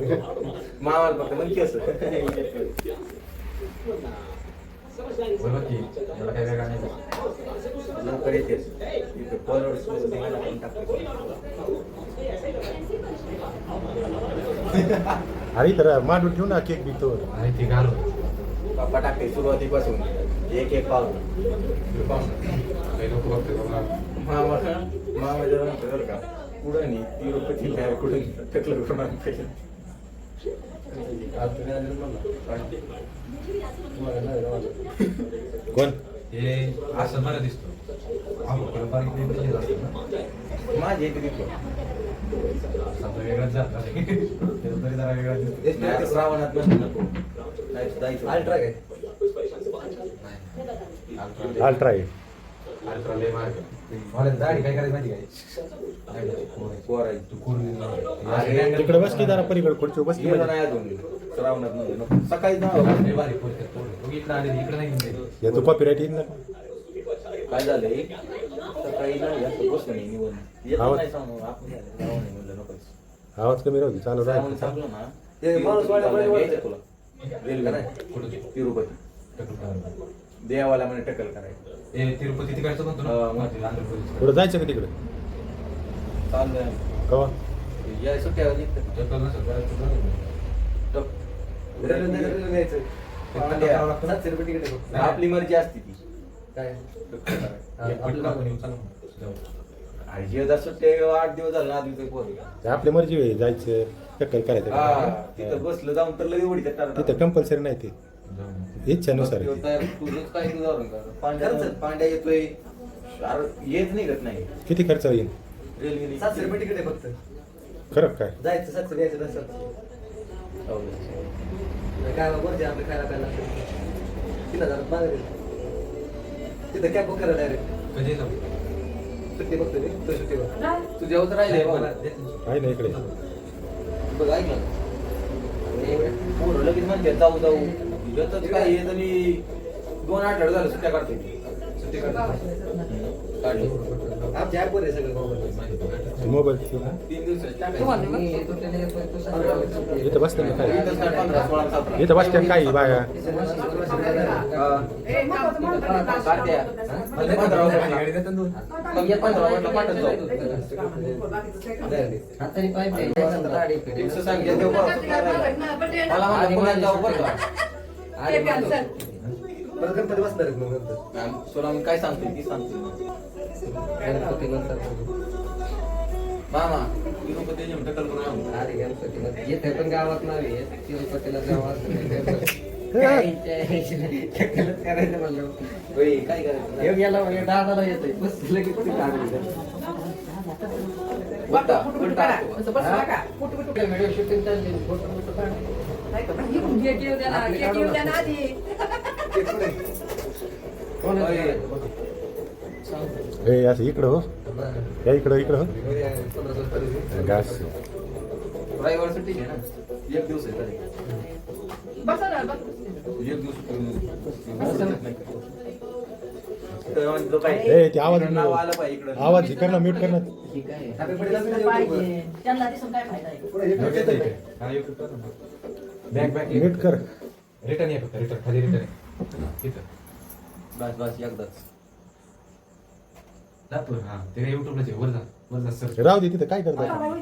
मामाला फक्त म्हणते असं लवकर येते अरे तर मांडून ठेवू ना केक बिकतो आणि ती घालू बाप्पा टाकते सुरुवातीपासून एक एक पाव काही लोक बघते बाबा मामा मामा जरा म्हणतो बरं का कुठं नाही तिरुपती बाहेर कुठं टकलं करून आणते कोण हे असं बरं दिसतो आपण बारीक वेगळी असतं ना माझी येते तिथं समजा वेगळाच जात तरी जरा वेगळा दिसतो श्रावणात म्हणतो नको जायचं अल्ट्रा काय अल्ट्रा आहे अल्ट्रा लय मार्ग मला दाढी काय करायची माहिती काय पोरायचं तू कोण तिकडे बस की जरा पलीकडे खुर्ची बस की गेलो नाही अजून श्रावणात म्हणतो नको सकाळी जाऊ बारीक पोरं इकडे आले इकडे नाही या तू कॉपीराईट येईल ना काय झालंय सकाळी नाही असं बसलो नाही निवडून येत आवाज- नाही सांगू आपण जाऊ नाही म्हणलं नकोच आवाज कमी राहू दे चालू श्रावण राहील संपलं ना ते माणूस यायचं तुला रेल्वे कुठं तिरुपती देवाला म्हणे टक्कल करायचं ए तिरुपती तिकडचं म्हणतो ना आंध्र प्रदेश पुढे जायचं का तिकडे चाललंय कवा या सुट्ट्या निघतात जंगल नसेल आपली मर्जी असते ती काय हे जर सुट्ट्या 8 दिवस झाले 8 दिवस पोर ते आपली मर्जी आहे जायचं चक्कर करायचं तिथं बसलं जाऊन तर लई उडी तिथं कंपल्सरी नाही ते इच्छानुसार आहे ते. तुझंच काय तुझं पांड्या येतोय येत निघत नाही किती खर्च येईल रेल्वे 700 रुपये तिकीट आहे फक्त खरं काय जायचं 700 यायचं 10 काय बरं आपलं खायला प्यायला 3000 मागे तिथं कॅब बुक करा डायरेक्ट कधी जाऊ सुट्टी बघतो मी तो सुट्टीवर तुझ्या होत राहिले आहे ना इकडे बघ ऐक ना पोरं लगेच म्हणते जाऊ जाऊ तुझ्या काय येत आणि 2 आठवडे झालं सुट्ट्या काढते सुट्टी काढली आमच्या ॲपवर आहे सगळं मोबाईल मोबाईल 3 दिवस इथं बसते ना काय 15-16-17 इथं बसते काय बाया परत गणपती बसणार आहेत मग नंतर तुला मी काय सांगते ती सांगते गणपती नंतर मामा तिरुपती टक्कल करून आणू. अरे गणपती येते पण गावात नाही तिरुपतीला गावात करायचं म्हणलं होय, काय करायचं हे गेला म्हणजे दादाला येतोय बस लगेच कुठे काढायचं व्हिडिओ शूटिंग चालली फोटो मोठो कोण हे असं इकडं हो या इकडं हो घास रविवार सुट्टी घे ना 1 दिवस आहे तरी एक दिवस ए ते आवाज नाव आलं पाहिजे इकडं आवाज कर ना म्यूट कर ना बॅक म्यूट कर रिटर्न ये फक्त रिटर्न खाली रिटर्न तिथं बस एकदाच जातो हा ते युट्यूबला वर जा सर्च राहू दे तिथं काय करताय मला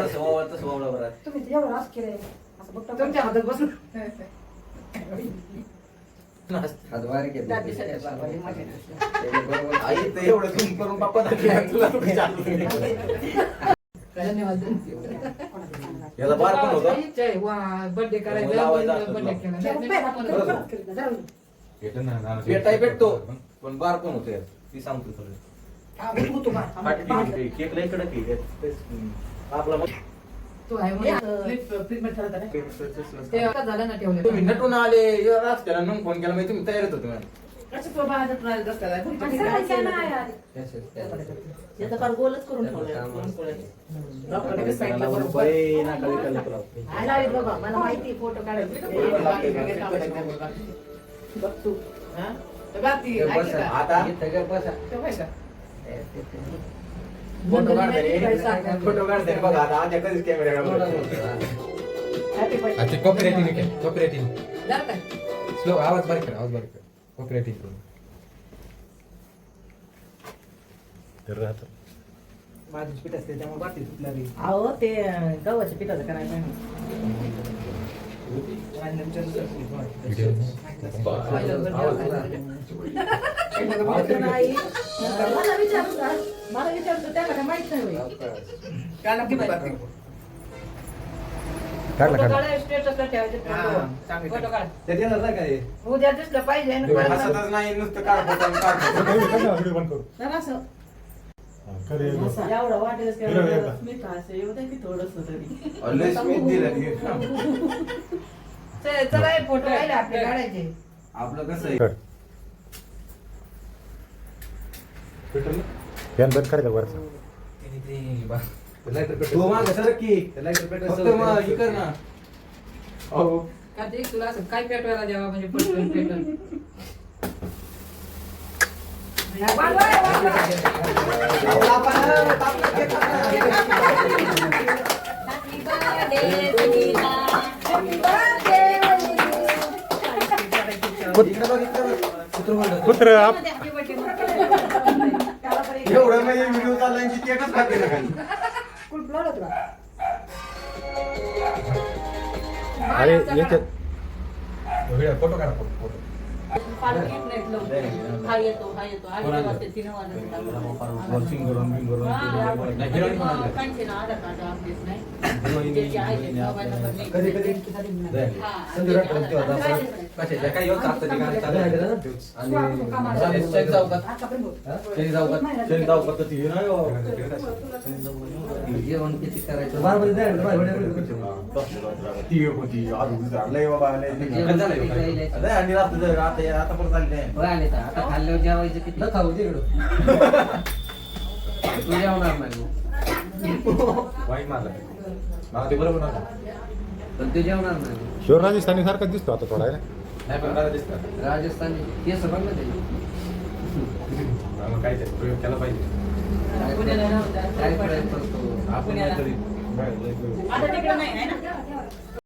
स्वभाव बरं तुमच्या हातात बसून हातवारी घेतली आई तर एवढं झूम करून बाप्पा धन्यवाद याला बार पण होता बर्थडे लावायचा करायचा असतो बर्थडे केला येतं ना भेटाय भेटतो पण बार पण होतो यार ती सांगतो तुला केक लय कडक आहे आपला तो आहे ट्रीटमेंट करत आहे ते आता झालं ना ठेवलं तुम्ही नटून आले रस्त्याला नंग फोन केला तुम्ही तयारीत होते मॅम कसं तो बाहेर ट्रायल रस्त्याला याचा फार गोलच करून ठेवलं मला माहिती फोटो बघ तू आता फोटो काढते बघा आता आद्या कधीच कॅमेरा हॅपी बर्थडे अच्छा कॉपी रेटिंग काय कॉपी रेटिंग जर काय स्लो आवाज बारीक कर कॉपी रेटिंग करून तर राहतं माझी पीठ असते त्यामुळे बाटी सुटल्या रे अहो ते गव्हाच्या पिठाचं करायचं आहे. मला विचारतो त्याला काय माहित नाही होय. काय नक्की बाटी काढला फोटो काढला काढा, स्टेटसला ठेवायचे फोटो काढ. ते देणार नाही काय उद्या दिसलं पाहिजे ना कोणाला. हसतच नाही नुसतं काढतो व्हिडिओ बंद करू जरा असं कर हे बघ. एवढं वाटेल हिरो येतात. मी का असं येऊ दे की थोडंसं तरी. लय स्मित दिलं चला हे फोटो राहिले आपले काढायचे. आपलं कसं आहे कर पेट्रोल फॅन बंद करायचा वरचा तू मागं सरक की फक्त मग हे कर ना हो कार्तिक तुला असं काय पेटवायला द्यावा म्हणजे पटकन पेटल. कुत्र आप एवढं म्हणजे व्हिडिओ चालला की केकच खाते ना खाली अरे याच्यात फोटो काढा फोटो हा येतो आठ वाजता 3 वॉशिंग करून बिंग करून नाही, हिरोईन पण आणलं. कधी कधी कशाच्या काय येऊ चालतं ते गाणं चालू आहे. आणि शेत जाऊ का? शेत जाऊ का? शेत जाऊ का? तर ती नाही हो. जेवण किती करायचं बरोबर ती एक होती आलू झाडलंय बाबा लय काय झालं हे? अरे आणि आता परत आली नाही आता खाल्ल्यावर जेवायचं किती न खाऊ तिकडं तू जेवणार नाही वाईट माझा मला ते बरोबर नव्हतं. पण तू जेवणार नाही शोर राजस्थानी सारखाच दिसतो आता थोडा आहे ना. नाही पण मला दिसतं राजस्थानी केस बघ ना ते मग काय ते प्रयोग केला पाहिजे काय प्रयोग करतो आपण पुण्याला. काहीतरी आता तिकडे नाही आहे ना